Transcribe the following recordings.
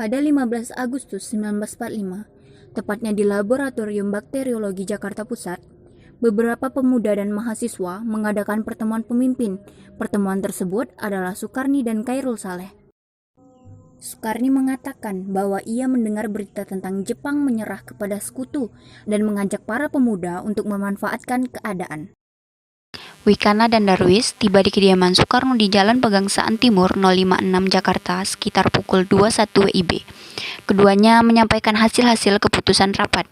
Pada 15 Agustus 1945, tepatnya di Laboratorium Bakteriologi Jakarta Pusat, beberapa pemuda dan mahasiswa mengadakan pertemuan pemimpin. Pertemuan tersebut adalah Sukarni dan Khairul Saleh. Sukarni mengatakan bahwa ia mendengar berita tentang Jepang menyerah kepada sekutu dan mengajak para pemuda untuk memanfaatkan keadaan. Wikana dan Darwis tiba di kediaman Soekarno di Jalan Pegangsaan Timur 056 Jakarta sekitar pukul 21 WIB. Keduanya menyampaikan hasil-hasil keputusan rapat.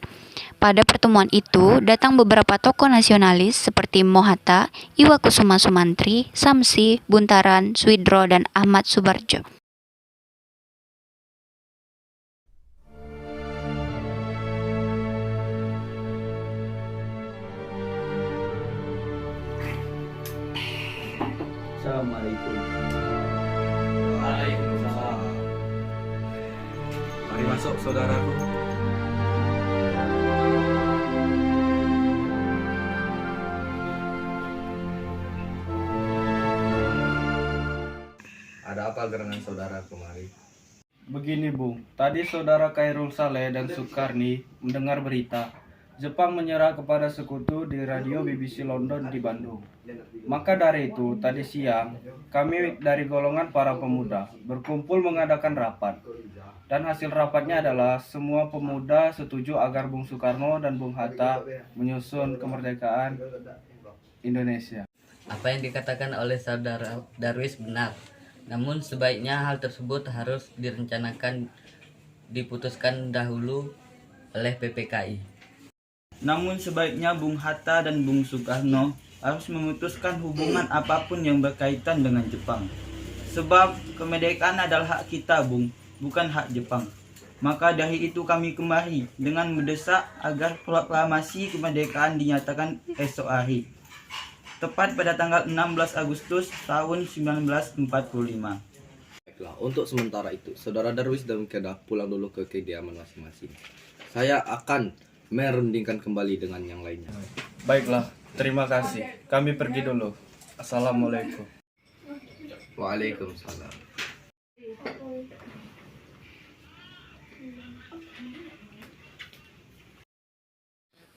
Pada pertemuan itu, datang beberapa tokoh nasionalis seperti Mohatta, Iwakusuma Sumantri, Samsi, Buntaran, Swidro, dan Ahmad Subarjo. Assalamualaikum. Waalaikumsalam. Mari masuk, saudaraku. Ada apa gerangan saudara kemari? Begini Bung, tadi saudara Khairul Saleh dan Sukarni mendengar berita Jepang menyerah kepada sekutu di radio BBC London di Bandung. Maka dari itu, tadi siang, kami dari golongan para pemuda berkumpul mengadakan rapat. Dan hasil rapatnya adalah semua pemuda setuju agar Bung Soekarno dan Bung Hatta menyusun kemerdekaan Indonesia. Apa yang dikatakan oleh saudara Darwis benar. Namun sebaiknya hal tersebut harus diputuskan dahulu oleh PPKI. Namun sebaiknya Bung Hatta dan Bung Soekarno harus memutuskan hubungan apapun yang berkaitan dengan Jepang. Sebab kemerdekaan adalah hak kita, Bung, bukan hak Jepang. Maka dari itu kami kemari dengan mendesak agar proklamasi kemerdekaan dinyatakan esok hari, tepat pada tanggal 16 Agustus tahun 1945. Baiklah, untuk sementara itu, saudara Darwis dan Kedah pulang dulu ke kediaman masing-masing. Saya akan merundingkan kembali dengan yang lainnya. Baiklah, terima kasih. Kami pergi dulu. Assalamualaikum. Waalaikumsalam.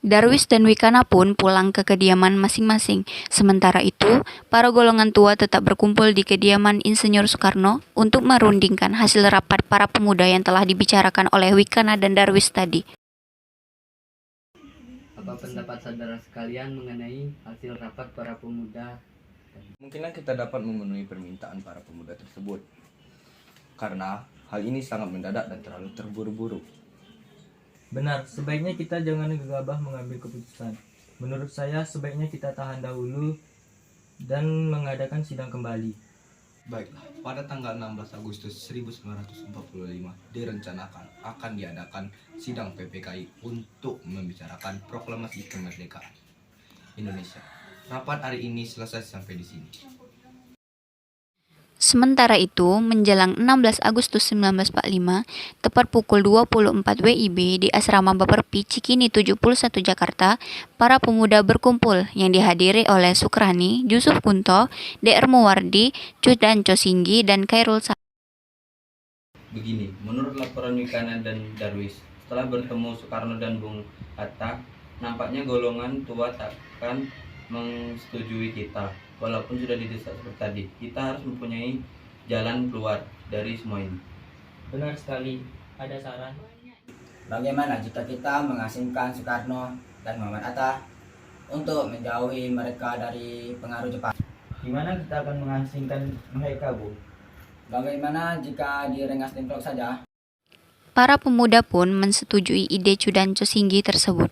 Darwis dan Wikana pun pulang ke kediaman masing-masing. Sementara itu, para golongan tua tetap berkumpul di kediaman Insinyur Soekarno untuk merundingkan hasil rapat para pemuda yang telah dibicarakan oleh Wikana dan Darwis tadi. Apa pendapat saudara sekalian mengenai hasil rapat para pemuda? Mungkinlah kita dapat memenuhi permintaan para pemuda tersebut. Karena hal ini sangat mendadak dan terlalu terburu-buru. Benar, sebaiknya kita jangan gegabah mengambil keputusan. Menurut saya, sebaiknya kita tahan dahulu dan mengadakan sidang kembali. Baiklah, pada tanggal 16 Agustus 1945 direncanakan akan diadakan sidang PPKI untuk membicarakan proklamasi kemerdekaan Indonesia. Rapat hari ini selesai sampai di sini. Sementara itu, menjelang 16 Agustus 1945, tepat pukul 24 WIB di Asrama Baperpi Cikini 71 Jakarta, para pemuda berkumpul yang dihadiri oleh Sukrani, Yusuf Kunto, DR Muwardi, Cudan Cosinggi, dan Khairul Saleh. Begini, menurut laporan Wikana dan Darwis, setelah bertemu Soekarno dan Bung Hatta, nampaknya golongan tua takkan menyetujui kita. Walaupun sudah didesak seperti tadi, kita harus mempunyai jalan keluar dari semua ini. Benar sekali, ada saran. Bagaimana jika kita mengasingkan Soekarno dan Muhammad Hatta untuk menjauhi mereka dari pengaruh Jepang? Gimana kita akan mengasingkan mereka, Bu? Bagaimana jika di Rengas Dengklok saja? Para pemuda pun mensetujui ide Cudan Cosinggi tersebut.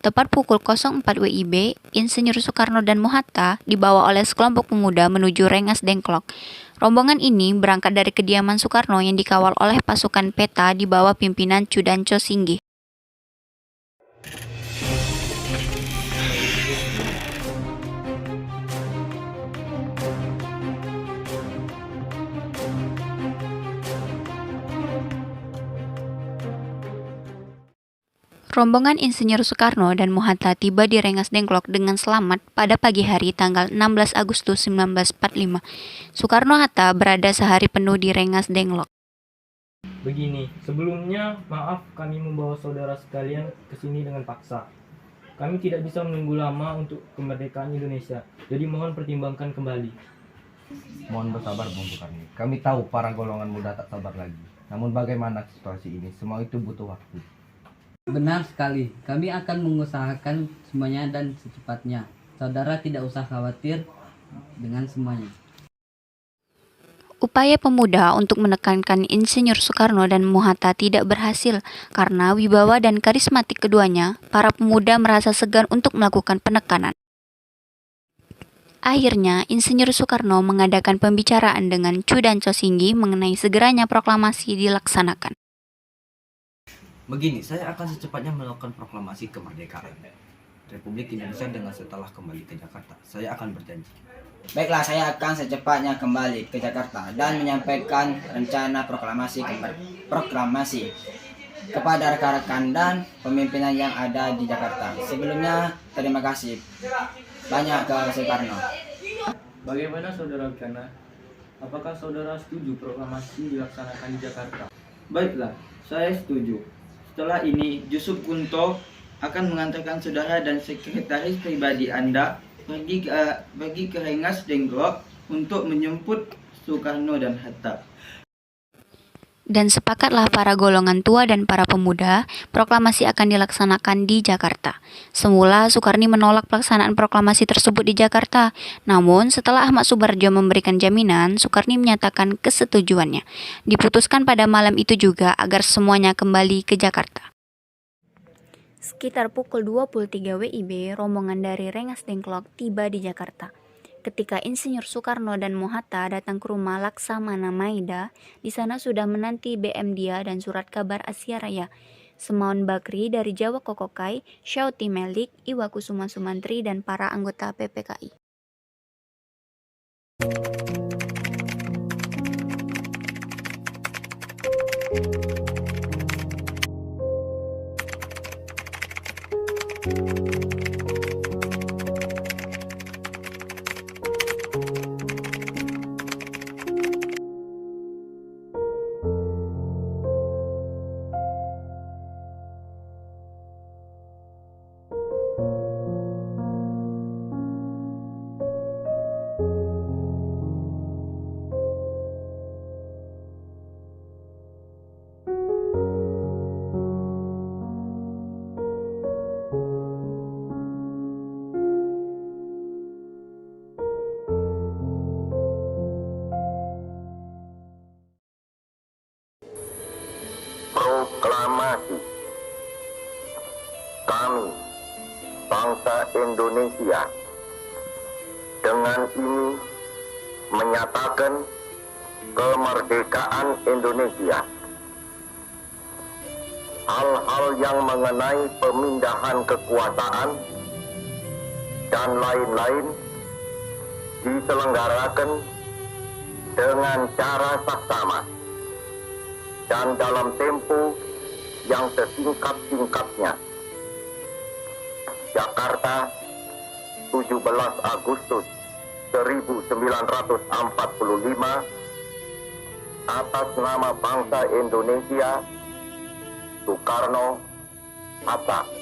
Tepat pukul 04 WIB, Insinyur Soekarno dan Mohatta dibawa oleh sekelompok pemuda menuju Rengas Dengklok. Rombongan ini berangkat dari kediaman Soekarno yang dikawal oleh pasukan peta di bawah pimpinan Cudan Cosinggi. Rombongan Insinyur Soekarno dan Mohatta tiba di Rengas Dengklok dengan selamat pada pagi hari tanggal 16 Agustus 1945. Soekarno-Hatta berada sehari penuh di Rengas Dengklok. Begini, sebelumnya maaf kami membawa saudara sekalian ke sini dengan paksa. Kami tidak bisa menunggu lama untuk kemerdekaan Indonesia, jadi mohon pertimbangkan kembali. Mohon bersabar Bung Sukarni. Kami tahu para golongan muda tak sabar lagi. Namun bagaimana situasi ini? Semua itu butuh waktu. Benar sekali, kami akan mengusahakan semuanya dan secepatnya. Saudara tidak usah khawatir dengan semuanya. Upaya pemuda untuk menekankan Insinyur Soekarno dan Muhatta tidak berhasil karena wibawa dan karismatik keduanya, para pemuda merasa segan untuk melakukan penekanan. Akhirnya, Insinyur Soekarno mengadakan pembicaraan dengan Chu dan Cho Singgi mengenai segeranya proklamasi dilaksanakan. Begini, saya akan secepatnya melakukan proklamasi kemerdekaan Republik Indonesia dengan setelah kembali ke Jakarta. Saya akan berjanji. Baiklah, saya akan secepatnya kembali ke Jakarta dan menyampaikan rencana proklamasi kepada rekan-rekan dan pemimpinan yang ada di Jakarta. Sebelumnya, terima kasih banyak ke Soekarno. Bagaimana saudara Wicana? Apakah saudara setuju proklamasi dilaksanakan di Jakarta? Baiklah, saya setuju. Setelah ini, Yusuf Kunto akan mengantarkan saudara dan sekretaris pribadi Anda pergi ke Rengas Dengklok untuk menjemput Soekarno dan Hatta. Dan sepakatlah para golongan tua dan para pemuda, proklamasi akan dilaksanakan di Jakarta. Semula Soekarni menolak pelaksanaan proklamasi tersebut di Jakarta, namun setelah Ahmad Subarjo memberikan jaminan, Soekarni menyatakan kesetujuannya. Diputuskan pada malam itu juga agar semuanya kembali ke Jakarta. Sekitar pukul 23 WIB, rombongan dari Rengas Dengklok tiba di Jakarta. Ketika Insinyur Soekarno dan Muhatta datang ke rumah Laksamana Maida, di sana sudah menanti BM Dia dan surat kabar Asia Raya. Semaun Bakri dari Jawa Kokokai, Syauti Melik, Iwa Kusuma Sumantri, dan para anggota PPKI. Proklamasi. Kami, bangsa Indonesia, dengan ini menyatakan kemerdekaan Indonesia. Hal-hal yang mengenai pemindahan kekuasaan dan lain-lain diselenggarakan dengan cara saksama dan dalam tempo yang sesingkat-singkatnya. Jakarta, 17 Agustus 1945, atas nama bangsa Indonesia, Soekarno, Hatta.